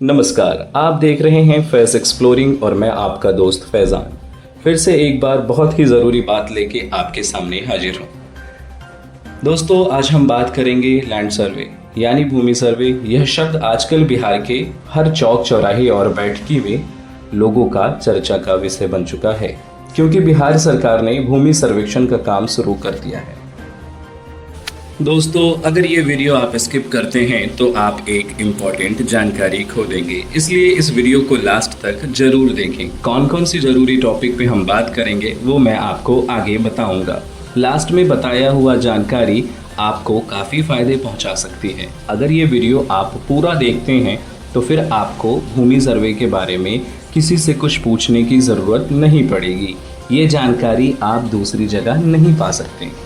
नमस्कार, आप देख रहे हैं फैज एक्सप्लोरिंग और मैं आपका दोस्त फैज़ान। फिर से एक बार बहुत ही ज़रूरी बात लेके आपके सामने हाजिर हूँ। दोस्तों, आज हम बात करेंगे लैंड सर्वे यानी भूमि सर्वे। यह शब्द आजकल बिहार के हर चौक चौराहे और बैठकी में लोगों का चर्चा का विषय बन चुका है, क्योंकि बिहार सरकार ने भूमि सर्वेक्षण का काम शुरू कर दिया है। दोस्तों, अगर ये वीडियो आप स्किप करते हैं तो आप एक इम्पॉर्टेंट जानकारी खो देंगे, इसलिए इस वीडियो को लास्ट तक जरूर देखें। कौन कौन सी जरूरी टॉपिक पे हम बात करेंगे वो मैं आपको आगे बताऊंगा। लास्ट में बताया हुआ जानकारी आपको काफ़ी फायदे पहुंचा सकती है। अगर ये वीडियो आप पूरा देखते हैं तो फिर आपको भूमि सर्वे के बारे में किसी से कुछ पूछने की ज़रूरत नहीं पड़ेगी। ये जानकारी आप दूसरी जगह नहीं पा सकते।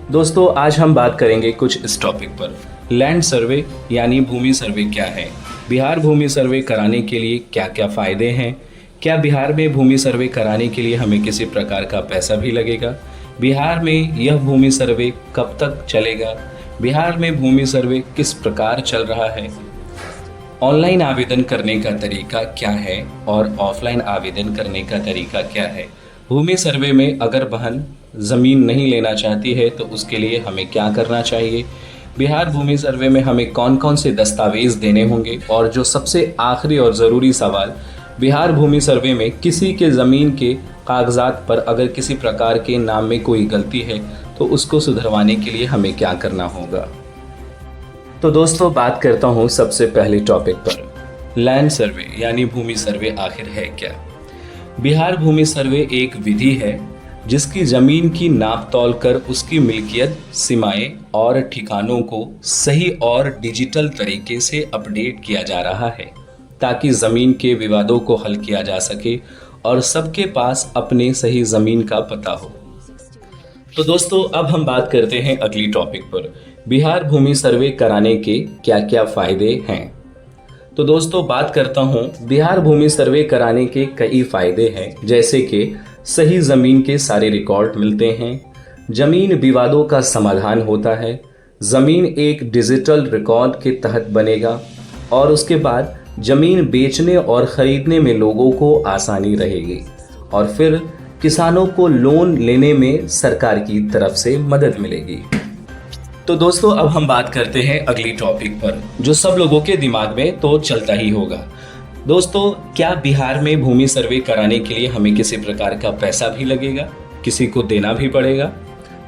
दोस्तों, आज हम बात करेंगे कुछ इस टॉपिक पर। लैंड सर्वे यानी भूमि सर्वे क्या है, बिहार भूमि सर्वे कराने के लिए क्या क्या फ़ायदे हैं, क्या बिहार में भूमि सर्वे कराने के लिए हमें किसी प्रकार का पैसा भी लगेगा, बिहार में यह भूमि सर्वे कब तक चलेगा, बिहार में भूमि सर्वे किस प्रकार चल रहा है, ऑनलाइन आवेदन करने का तरीका क्या है और ऑफलाइन आवेदन करने का तरीका क्या है, भूमि सर्वे में अगर बहन ज़मीन नहीं लेना चाहती है तो उसके लिए हमें क्या करना चाहिए, बिहार भूमि सर्वे में हमें कौन कौन से दस्तावेज़ देने होंगे, और जो सबसे आखिरी और ज़रूरी सवाल, बिहार भूमि सर्वे में किसी के ज़मीन के कागजात पर अगर किसी प्रकार के नाम में कोई गलती है तो उसको सुधरवाने के लिए हमें क्या करना होगा। तो दोस्तों, बात करता हूँ सबसे पहले टॉपिक पर, लैंड सर्वे यानी भूमि सर्वे आखिर है क्या। बिहार भूमि सर्वे एक विधि है जिसकी ज़मीन की नाप तौल कर उसकी मिल्कियत, सीमाएं और ठिकानों को सही और डिजिटल तरीके से अपडेट किया जा रहा है, ताकि ज़मीन के विवादों को हल किया जा सके और सबके पास अपने सही ज़मीन का पता हो। तो दोस्तों, अब हम बात करते हैं अगली टॉपिक पर, बिहार भूमि सर्वे कराने के क्या क्या फ़ायदे हैं। तो दोस्तों, बात करता हूँ बिहार भूमि सर्वे कराने के कई फ़ायदे हैं, जैसे कि सही ज़मीन के सारे रिकॉर्ड मिलते हैं, ज़मीन विवादों का समाधान होता है, ज़मीन एक डिजिटल रिकॉर्ड के तहत बनेगा, और उसके बाद ज़मीन बेचने और ख़रीदने में लोगों को आसानी रहेगी, और फिर किसानों को लोन लेने में सरकार की तरफ से मदद मिलेगी। तो दोस्तों, अब हम बात करते हैं अगली टॉपिक पर, जो सब लोगों के दिमाग में तो चलता ही होगा। दोस्तों, क्या बिहार में भूमि सर्वे कराने के लिए हमें किसी प्रकार का पैसा भी लगेगा, किसी को देना भी पड़ेगा?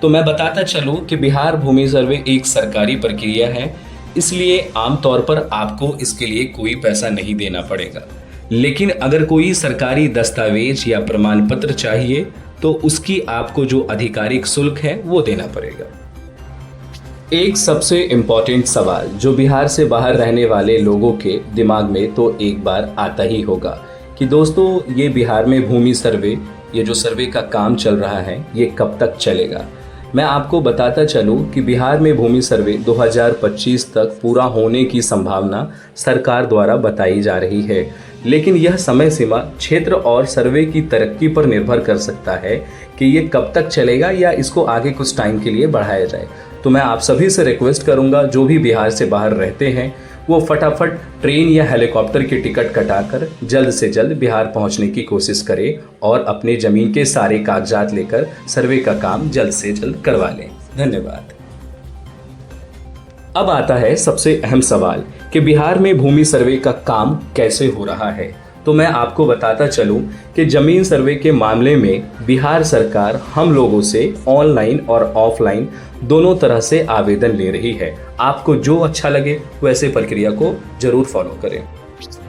तो मैं बताता चलूं कि बिहार भूमि सर्वे एक सरकारी प्रक्रिया है, इसलिए आमतौर पर आपको इसके लिए कोई पैसा नहीं देना पड़ेगा। लेकिन अगर कोई सरकारी दस्तावेज या प्रमाण पत्र चाहिए तो उसकी आपको जो आधिकारिक शुल्क है वो देना पड़ेगा। एक सबसे इम्पॉर्टेंट सवाल जो बिहार से बाहर रहने वाले लोगों के दिमाग में तो एक बार आता ही होगा कि दोस्तों, ये बिहार में भूमि सर्वे, ये जो सर्वे का काम चल रहा है, ये कब तक चलेगा। मैं आपको बताता चलूँ कि बिहार में भूमि सर्वे 2025 तक पूरा होने की संभावना सरकार द्वारा बताई जा रही है, लेकिन यह समय सीमा क्षेत्र और सर्वे की तरक्की पर निर्भर कर सकता है कि ये कब तक चलेगा या इसको आगे कुछ टाइम के लिए बढ़ाया जाए। तो मैं आप सभी से रिक्वेस्ट करूंगा, जो भी बिहार से बाहर रहते हैं वो फटाफट ट्रेन या हेलीकॉप्टर की टिकट कटाकर जल्द से जल्द बिहार पहुंचने की कोशिश करें और अपने ज़मीन के सारे कागजात लेकर सर्वे का काम जल्द से जल्द करवा लें। धन्यवाद। अब आता है सबसे अहम सवाल कि बिहार में भूमि सर्वे का काम कैसे हो रहा है। तो मैं आपको बताता चलूं कि ज़मीन सर्वे के मामले में बिहार सरकार हम लोगों से ऑनलाइन और ऑफलाइन दोनों तरह से आवेदन ले रही है। आपको जो अच्छा लगे वैसे प्रक्रिया को जरूर फॉलो करें।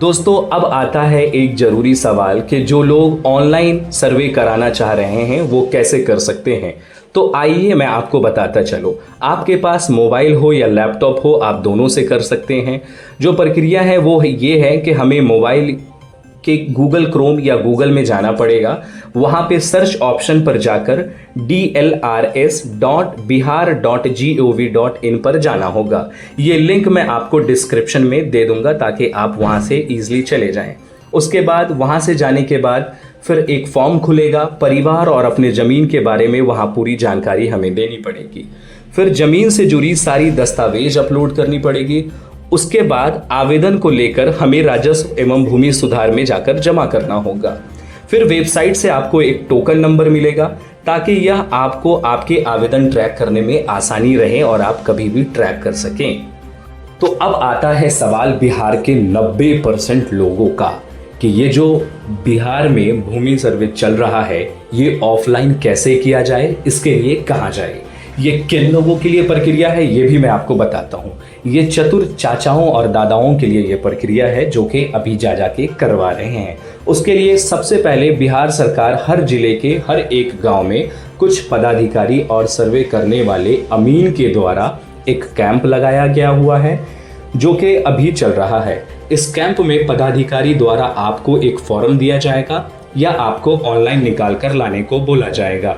दोस्तों, अब आता है एक ज़रूरी सवाल कि जो लोग ऑनलाइन सर्वे कराना चाह रहे हैं वो कैसे कर सकते हैं। तो आइए मैं आपको बताता चलूं। आपके पास मोबाइल हो या लैपटॉप हो, आप दोनों से कर सकते हैं। जो प्रक्रिया है वो ये है कि हमें मोबाइल कि गूगल क्रोम या गूगल में जाना पड़ेगा, वहां पे सर्च ऑप्शन पर जाकर dlrs.bihar.gov.in पर जाना होगा। ये लिंक मैं आपको डिस्क्रिप्शन में दे दूंगा ताकि आप वहां से इजीली चले जाएं। उसके बाद वहां से जाने के बाद फिर एक फॉर्म खुलेगा, परिवार और अपने ज़मीन के बारे में वहां पूरी जानकारी हमें देनी पड़ेगी। फिर ज़मीन से जुड़ी सारी दस्तावेज अपलोड करनी पड़ेगी उसके बाद आवेदन को लेकर हमें राजस्व एवं भूमि सुधार में जाकर जमा करना होगा। फिर वेबसाइट से आपको एक टोकन नंबर मिलेगा ताकि यह आपको आपके आवेदन ट्रैक करने में आसानी रहे और आप कभी भी ट्रैक कर सकें। तो अब आता है सवाल बिहार के 90% लोगों का कि ये जो बिहार में भूमि सर्वे चल रहा है ये ऑफलाइन कैसे किया जाए, इसके लिए कहाँ जाए, ये किन लोगों के लिए प्रक्रिया है, ये भी मैं आपको बताता हूँ। ये चतुर चाचाओं और दादाओं के लिए ये प्रक्रिया है जो कि अभी जा के करवा रहे हैं। उसके लिए सबसे पहले बिहार सरकार हर जिले के हर एक गांव में कुछ पदाधिकारी और सर्वे करने वाले अमीन के द्वारा एक कैंप लगाया गया हुआ है जो कि अभी चल रहा है। इस कैंप में पदाधिकारी द्वारा आपको एक फॉर्म दिया जाएगा या आपको ऑनलाइन निकाल कर लाने को बोला जाएगा।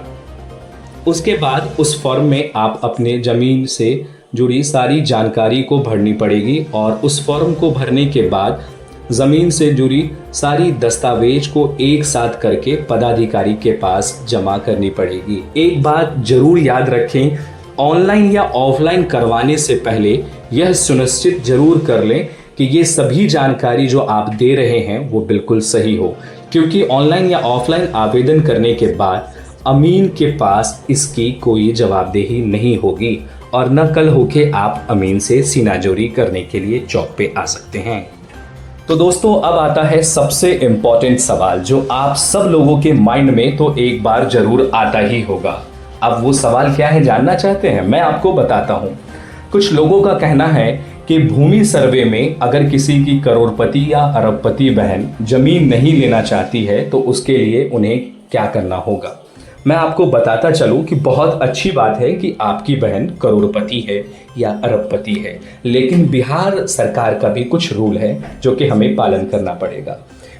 उसके बाद उस फॉर्म में आप अपने ज़मीन से जुड़ी सारी जानकारी को भरनी पड़ेगी और उस फॉर्म को भरने के बाद ज़मीन से जुड़ी सारी दस्तावेज को एक साथ करके पदाधिकारी के पास जमा करनी पड़ेगी। एक बात जरूर याद रखें, ऑनलाइन या ऑफलाइन करवाने से पहले यह सुनिश्चित जरूर कर लें कि ये सभी जानकारी जो आप दे रहे हैं वो बिल्कुल सही हो, क्योंकि ऑनलाइन या ऑफलाइन आवेदन करने के बाद अमीन के पास इसकी कोई जवाबदेही नहीं होगी और न कल होके आप अमीन से सीनाजोरी करने के लिए चौक पे आ सकते हैं। तो दोस्तों अब आता है सबसे इम्पोर्टेंट सवाल जो आप सब लोगों के माइंड में तो एक बार जरूर आता ही होगा। अब वो सवाल क्या है जानना चाहते हैं? मैं आपको बताता हूँ। कुछ लोगों का कहना है कि भूमि सर्वे में अगर किसी की करोड़पति या अरबपति बहन जमीन नहीं लेना चाहती है तो उसके लिए उन्हें क्या करना होगा। मैं आपको बताता चलूं कि बहुत अच्छी बात है कि आपकी बहन करोड़पति है या अरबपति है, लेकिन बिहार सरकार का भी कुछ रूल है जो कि हमें पालन करना पड़ेगा।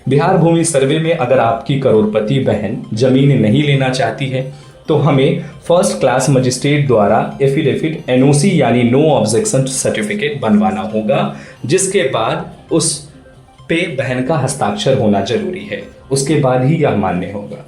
बिहार भूमि सर्वे में अगर आपकी करोड़पति बहन जमीन नहीं लेना चाहती है तो हमें फर्स्ट क्लास मजिस्ट्रेट द्वारा एफिडेविट एनओसी यानी नो ऑब्जेक्शन सर्टिफिकेट बनवाना होगा, जिसके बाद उस पे बहन का हस्ताक्षर होना जरूरी है। उसके बाद ही यह मान्य होगा।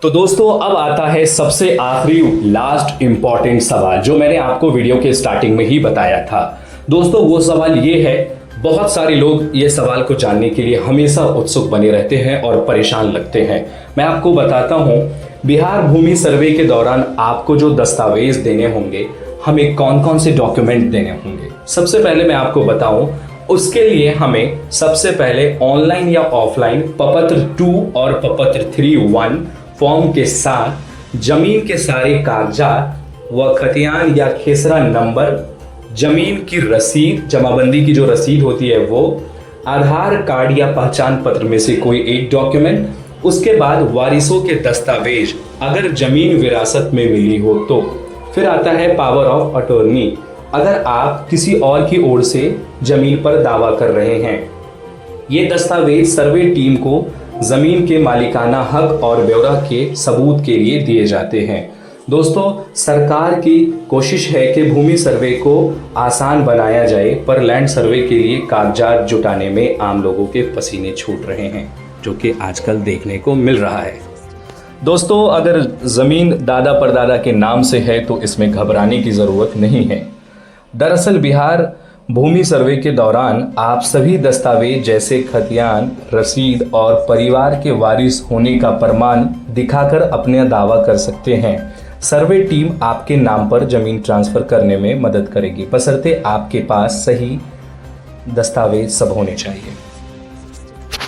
तो दोस्तों अब आता है सबसे आखिरी लास्ट इंपॉर्टेंट सवाल जो मैंने आपको वीडियो के स्टार्टिंग में ही बताया था। दोस्तों वो सवाल ये है, बहुत सारे लोग ये सवाल को जानने के लिए हमेशा उत्सुक बने रहते हैं और परेशान लगते हैं। मैं आपको बताता हूँ, बिहार भूमि सर्वे के दौरान आपको जो दस्तावेज देने होंगे, हमें कौन कौन से डॉक्यूमेंट देने होंगे। सबसे पहले मैं आपको बताऊं, उसके लिए हमें सबसे पहले ऑनलाइन या ऑफलाइन प्रपत्र 2 और प्रपत्र 3(1) फॉर्म के साथ जमीन के सारे कागजात व खतियान या खेसरा नंबर, जमीन की रसीद, जमाबंदी की जो रसीद होती है वो, आधार कार्ड या पहचान पत्र में से कोई एक डॉक्यूमेंट, उसके बाद वारिसों के दस्तावेज अगर जमीन विरासत में मिली हो तो, फिर आता है पावर ऑफ अटॉर्नी अगर आप किसी और की ओर से जमीन पर दावा कर रहे हैं। ये दस्तावेज सर्वे टीम को जमीन के मालिकाना हक और ब्यौरा के सबूत के लिए दिए जाते हैं। दोस्तों सरकार की कोशिश है कि भूमि सर्वे को आसान बनाया जाए, पर लैंड सर्वे के लिए कागजात जुटाने में आम लोगों के पसीने छूट रहे हैं, जो कि आजकल देखने को मिल रहा है। दोस्तों अगर ज़मीन दादा परदादा के नाम से है तो इसमें घबराने की ज़रूरत नहीं है। दरअसल बिहार भूमि सर्वे के दौरान आप सभी दस्तावेज जैसे खतियान, रसीद और परिवार के वारिस होने का प्रमाण दिखाकर अपना दावा कर सकते हैं। सर्वे टीम आपके नाम पर ज़मीन ट्रांसफ़र करने में मदद करेगी, बशर्ते आपके पास सही दस्तावेज सब होने चाहिए।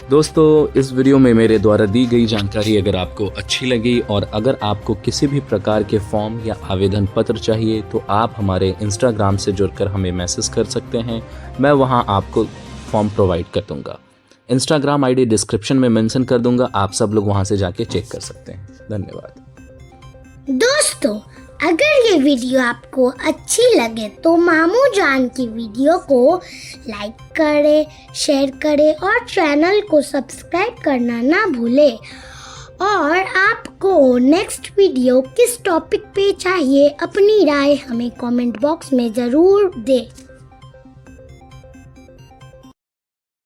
दोस्तों इस वीडियो में मेरे द्वारा दी गई जानकारी अगर आपको अच्छी लगी और अगर आपको किसी भी प्रकार के फॉर्म या आवेदन पत्र चाहिए तो आप हमारे इंस्टाग्राम से जुड़कर हमें मैसेज कर सकते हैं। मैं वहां आपको फॉर्म प्रोवाइड कर दूंगा। इंस्टाग्राम आईडी डिस्क्रिप्शन में मेंशन कर दूंगा, आप सब लोग वहां से जाके चेक कर सकते हैं। धन्यवाद। दोस्तों अगर ये वीडियो आपको अच्छी लगे तो मामू जान की वीडियो को लाइक करें, शेयर करें और चैनल को सब्सक्राइब करना ना भूलें। और आपको नेक्स्ट वीडियो किस टॉपिक पे चाहिए अपनी राय हमें कमेंट बॉक्स में ज़रूर दें।